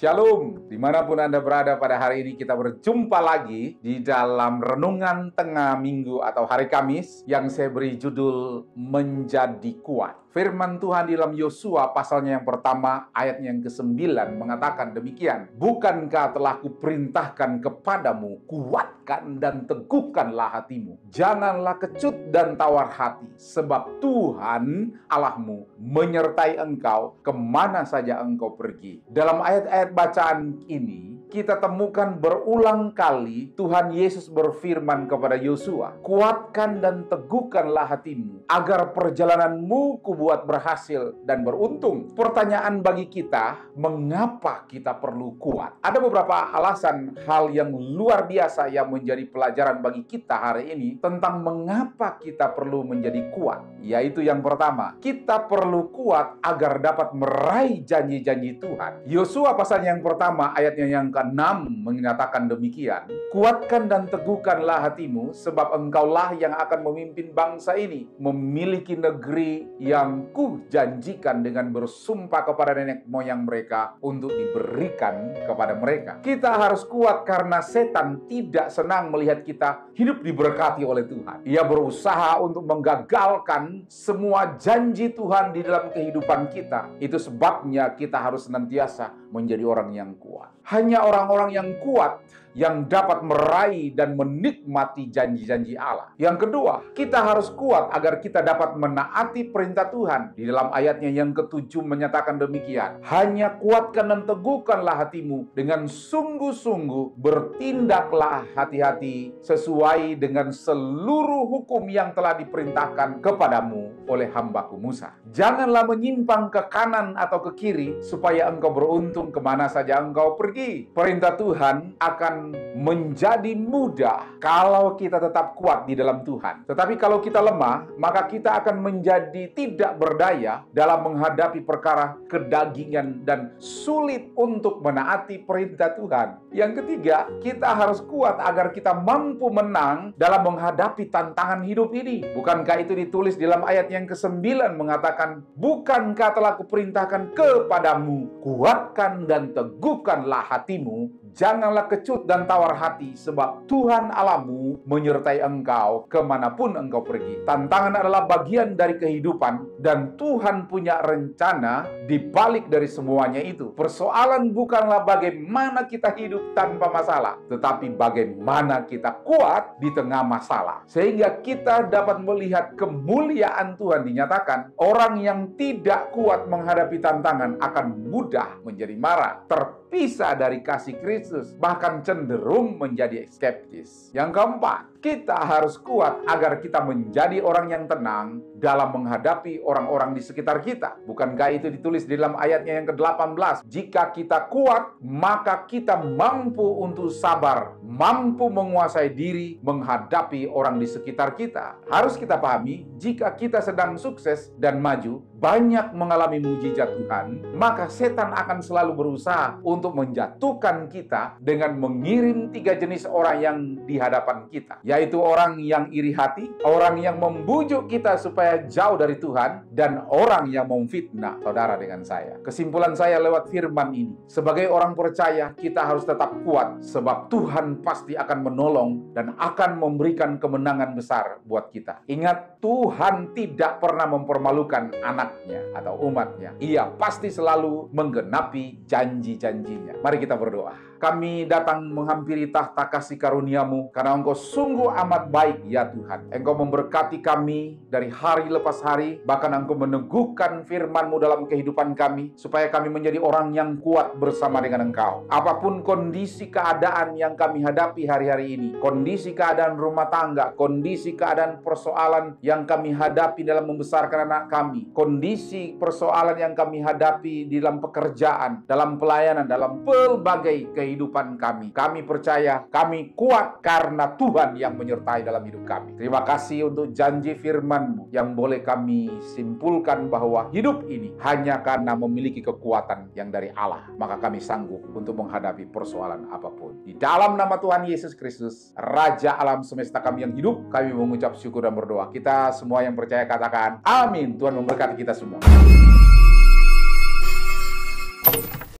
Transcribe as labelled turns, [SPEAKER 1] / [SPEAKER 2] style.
[SPEAKER 1] Shalom, dimanapun Anda berada pada hari ini kita berjumpa lagi di dalam Renungan Tengah Minggu atau Hari Kamis yang saya beri judul Menjadi Kuat. Firman Tuhan di dalam Yosua pasalnya yang pertama ayatnya yang ke-9 mengatakan demikian. Bukankah telah kuperintahkan kepadamu, kuatkan dan teguhkanlah hatimu. Janganlah kecut dan tawar hati, sebab Tuhan Allahmu menyertai engkau kemana saja engkau pergi. Dalam ayat-ayat bacaan ini, kita temukan berulang kali Tuhan Yesus berfirman kepada Yosua, kuatkan dan teguhkanlah hatimu, agar perjalananmu kubuat berhasil dan beruntung. Pertanyaan bagi kita, mengapa kita perlu kuat? Ada beberapa alasan hal yang luar biasa yang menjadi pelajaran bagi kita hari ini tentang mengapa kita perlu menjadi kuat. Yaitu yang pertama, kita perlu kuat agar dapat meraih janji-janji Tuhan. Yosua pasal yang pertama ayatnya yang ke-6 menyatakan demikian, kuatkan dan teguhkanlah hatimu, sebab engkaulah yang akan memimpin bangsa ini memiliki negeri yang kujanjikan dengan bersumpah kepada nenek moyang mereka untuk diberikan kepada mereka. Kita harus kuat karena setan tidak senang melihat kita hidup diberkati oleh Tuhan. Ia berusaha untuk menggagalkan semua janji Tuhan di dalam kehidupan kita. Itu sebabnya kita harus senantiasa menjadi orang yang kuat. Hanya orang-orang yang kuat yang dapat meraih dan menikmati janji-janji Allah. Yang kedua, kita harus kuat agar kita dapat menaati perintah Tuhan. Di dalam ayatnya yang ke-7 menyatakan demikian, hanya kuatkan dan teguhkanlah hatimu dengan sungguh-sungguh, bertindaklah hati-hati sesuai dengan seluruh hukum yang telah diperintahkan kepadamu oleh hambaku Musa. Janganlah menyimpang ke kanan atau ke kiri supaya engkau beruntung kemana saja engkau pergi. Perintah Tuhan akan menjadi mudah kalau kita tetap kuat di dalam Tuhan. Tetapi kalau kita lemah, maka kita akan menjadi tidak berdaya dalam menghadapi perkara kedagingan dan sulit untuk menaati perintah Tuhan. Yang ketiga, kita harus kuat agar kita mampu menang dalam menghadapi tantangan hidup ini. Bukankah itu ditulis dalam ayat yang ke-9 mengatakan, bukankah telah kuperintahkan kepadamu, kuatkan dan teguhkanlah hatimu, janganlah kecut dan tawar hati, sebab Tuhan Allahmu menyertai engkau kemanapun engkau pergi. Tantangan adalah bagian dari kehidupan dan Tuhan punya rencana di balik dari semuanya itu. Persoalan bukanlah bagaimana kita hidup tanpa masalah, tetapi bagaimana kita kuat di tengah masalah. Sehingga kita dapat melihat kemuliaan Tuhan dinyatakan. Orang yang tidak kuat menghadapi tantangan akan mudah menjadi marah, terpisah dari kasih Kristus, bahkan cenderung menjadi skeptis. Yang keempat, kita harus kuat agar kita menjadi orang yang tenang dalam menghadapi orang-orang di sekitar kita. Bukankah itu ditulis di dalam ayatnya yang ke-18? Jika kita kuat, maka kita mampu untuk sabar, mampu menguasai diri menghadapi orang di sekitar kita. Harus kita pahami, jika kita sedang sukses dan maju, banyak mengalami mujizat Tuhan, maka setan akan selalu berusaha untuk menjatuhkan kita dengan mengirim 3 jenis orang yang di hadapan kita, yaitu orang yang iri hati, orang yang membujuk kita supaya jauh dari Tuhan, dan orang yang memfitnah saudara dengan saya. Kesimpulan saya lewat firman ini, sebagai orang percaya kita harus tetap kuat, sebab Tuhan pasti akan menolong dan akan memberikan kemenangan besar buat kita. Ingat, Tuhan tidak pernah mempermalukan anaknya atau umatnya. Ia pasti selalu menggenapi janji-janjinya. Mari kita berdoa. Kami datang menghampiri tahta kasih karunia-Mu, karena Engkau sungguh amat baik ya Tuhan. Engkau memberkati kami dari hari lepas hari, bahkan Engkau meneguhkan firman-Mu dalam kehidupan kami, supaya kami menjadi orang yang kuat bersama dengan Engkau. Apapun kondisi keadaan yang kami hadapi hari-hari ini, kondisi keadaan rumah tangga, kondisi keadaan persoalan yang kami hadapi dalam membesarkan anak kami, kondisi persoalan yang kami hadapi di dalam pekerjaan, dalam pelayanan, dalam pelbagai kehidupan kami. Kami percaya kami kuat karena Tuhan yang menyertai dalam hidup kami. Terima kasih untuk janji firman-Mu yang boleh kami simpulkan bahwa hidup ini hanya karena memiliki kekuatan yang dari Allah. Maka kami sanggup untuk menghadapi persoalan apapun. Di dalam nama Tuhan Yesus Kristus, Raja alam semesta kami yang hidup, kami mengucap syukur dan berdoa. Kita semua yang percaya katakan amin. Tuhan memberkati kita semua.